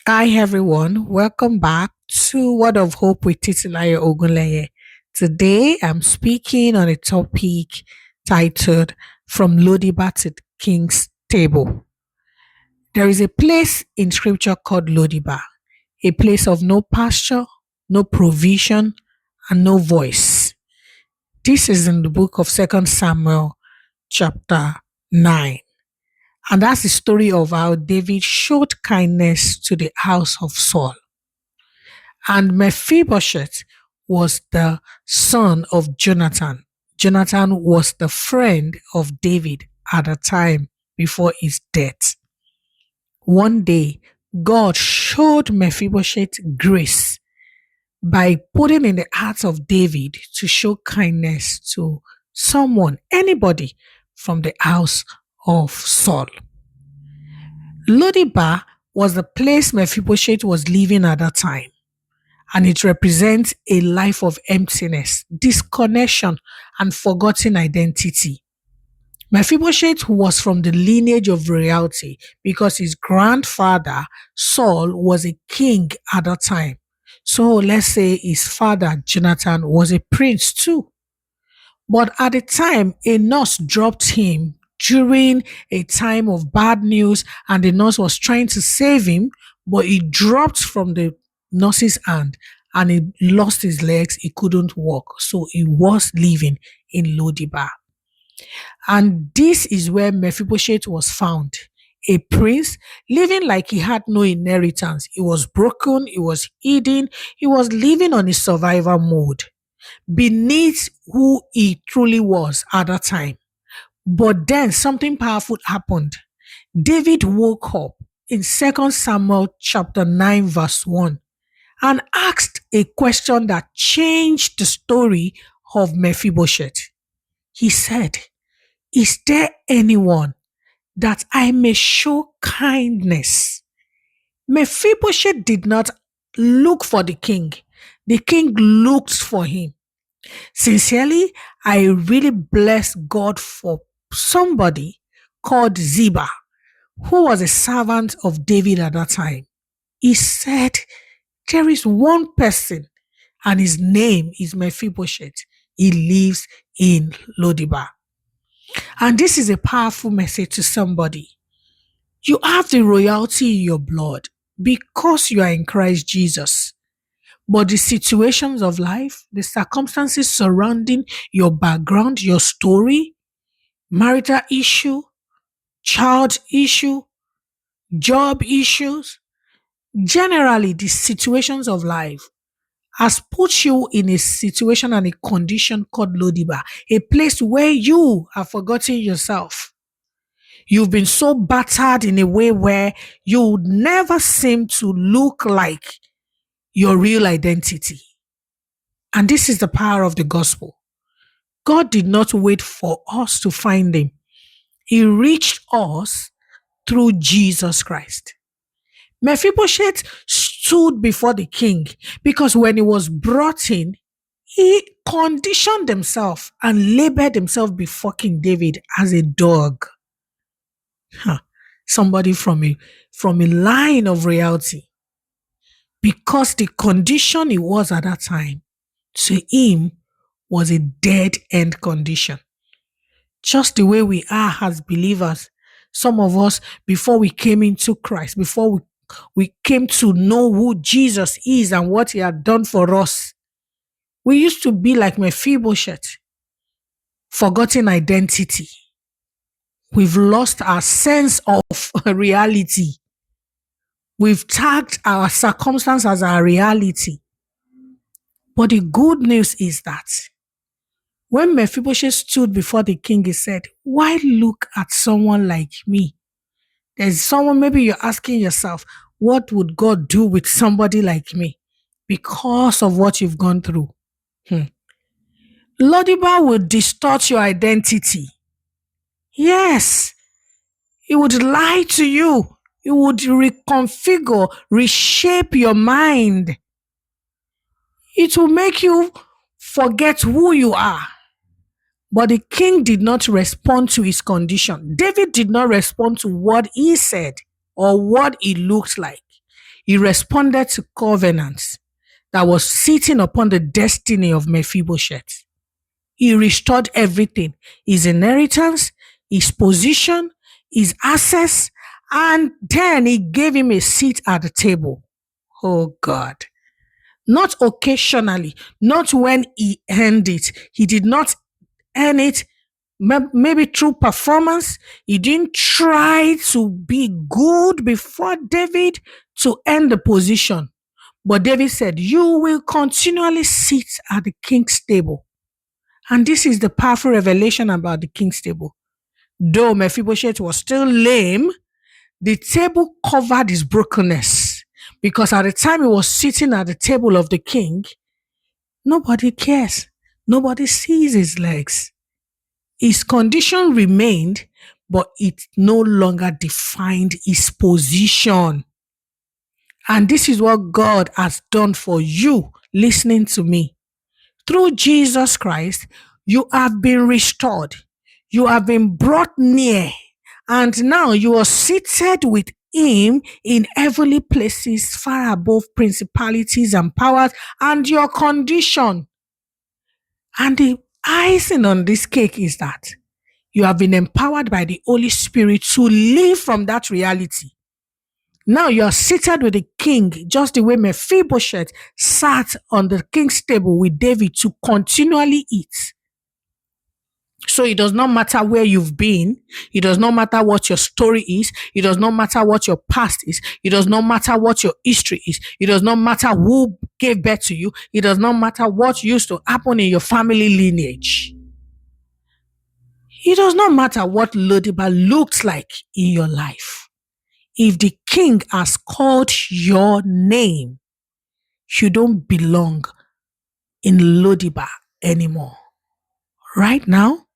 Hi everyone, welcome back to Word of Hope with Titilayo Ogunleye. Today I'm speaking on a topic titled From Lo-debar to King's Table. There is a place in scripture called Lo-debar, a place of no pasture, no provision, and no voice. This is in the book of Second Samuel chapter 9. And that's the story of how David showed kindness to the house of Saul. And Mephibosheth was the son of Jonathan. Jonathan was the friend of David at the time before his death. One day, God showed Mephibosheth grace by putting in the heart of David to show kindness to someone, anybody from the house of Saul. Lo-debar was the place Mephibosheth was living at that time, and it represents a life of emptiness, disconnection, and forgotten identity. Mephibosheth was from the lineage of royalty because his grandfather, Saul, was a king at that time. So let's say his father, Jonathan, was a prince too. But at the time, a nurse dropped him during a time of bad news, and the nurse was trying to save him, but he dropped from the nurse's hand and he lost his legs. He couldn't walk. So he was living in Lo-debar. And this is where Mephibosheth was found. A prince living like he had no inheritance. He was broken, he was hidden, he was living on his survival mode beneath who he truly was at that time. But then something powerful happened. David woke up in Second Samuel chapter 9 verse 1 and asked a question that changed the story of Mephibosheth. He said, "Is there anyone that I may show kindness?" Mephibosheth did not look for the king. The king looked for him. Sincerely, I really bless God for somebody called Ziba, who was a servant of David at that time. He said, "There is one person, and his name is Mephibosheth. He lives in Lo-debar." And this is a powerful message to somebody. You have the royalty in your blood because you are in Christ Jesus. But the situations of life, the circumstances surrounding your background, your story, marital issue, child issue, job issues, generally the situations of life has put you in a situation and a condition called Lo-debar, a place where you have forgotten yourself. You've been so battered in a way where you would never seem to look like your real identity. And this is the power of the gospel. God did not wait for us to find him. He reached us through Jesus Christ. Mephibosheth stood before the king because when he was brought in, he conditioned himself and labeled himself before King David as a dog. Huh. Somebody from a line of royalty. Because the condition he was at that time to him was a dead end condition. Just the way we are as believers. Some of us, before we came into Christ, before we came to know who Jesus is and what he had done for us, we used to be like Mephibosheth, forgotten identity. We've lost our sense of reality. We've tagged our circumstance as our reality. But the good news is that when Mephibosheth stood before the king, he said, "Why look at someone like me?" There's someone, maybe you're asking yourself, what would God do with somebody like me because of what you've gone through? Hmm. Lo-debar will distort your identity. Yes, it would lie to you. It would reconfigure, reshape your mind. It will make you forget who you are. But the king did not respond to his condition. David did not respond to what he said or what he looked like. He responded to covenants that was sitting upon the destiny of Mephibosheth. He restored everything, his inheritance, his position, his access, and then he gave him a seat at the table. Oh God. Not occasionally, not when he earned it. He did not earn it maybe through performance. He didn't try to be good before David to earn the position. But David said, you will continually sit at the king's table. And this is the powerful revelation about the king's table. Though Mephibosheth was still lame, the table covered his brokenness. Because at the time he was sitting at the table of the king, nobody cares. Nobody sees his legs. His condition remained, but it no longer defined his position. And this is what God has done for you listening to me. Through Jesus Christ, you have been restored. You have been brought near. And now you are seated with him in heavenly places far above principalities and powers and your condition. And the icing on this cake is that you have been empowered by the Holy Spirit to live from that reality. Now you are seated with the king, just the way Mephibosheth sat on the king's table with David to continually eat. So it does not matter where you've been. It does not matter what your story is. It does not matter what your past is. It does not matter what your history is. It does not matter who gave birth to you. It does not matter what used to happen in your family lineage. It does not matter what Lo-debar looks like in your life. If the king has called your name, you don't belong in Lo-debar anymore. Right now,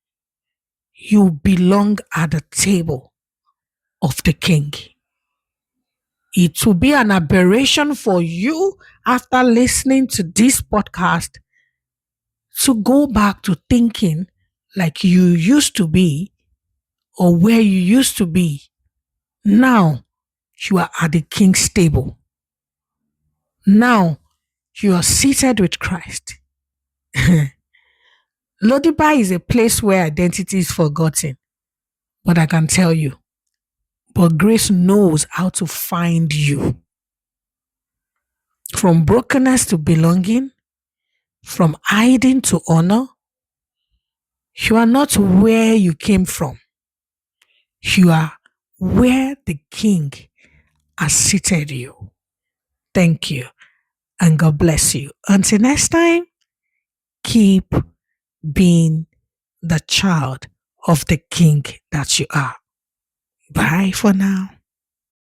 you belong at the table of the king. It will be an aberration for you after listening to this podcast to go back to thinking like you used to be or where you used to be. Now, you are at the king's table. Now, you are seated with Christ. Lo-debar is a place where identity is forgotten. But I can tell you, but grace knows how to find you. From brokenness to belonging, from hiding to honor, you are not where you came from. You are where the king has seated you. Thank you, and God bless you. Until next time, keep being the child of the king that you are. Bye for now.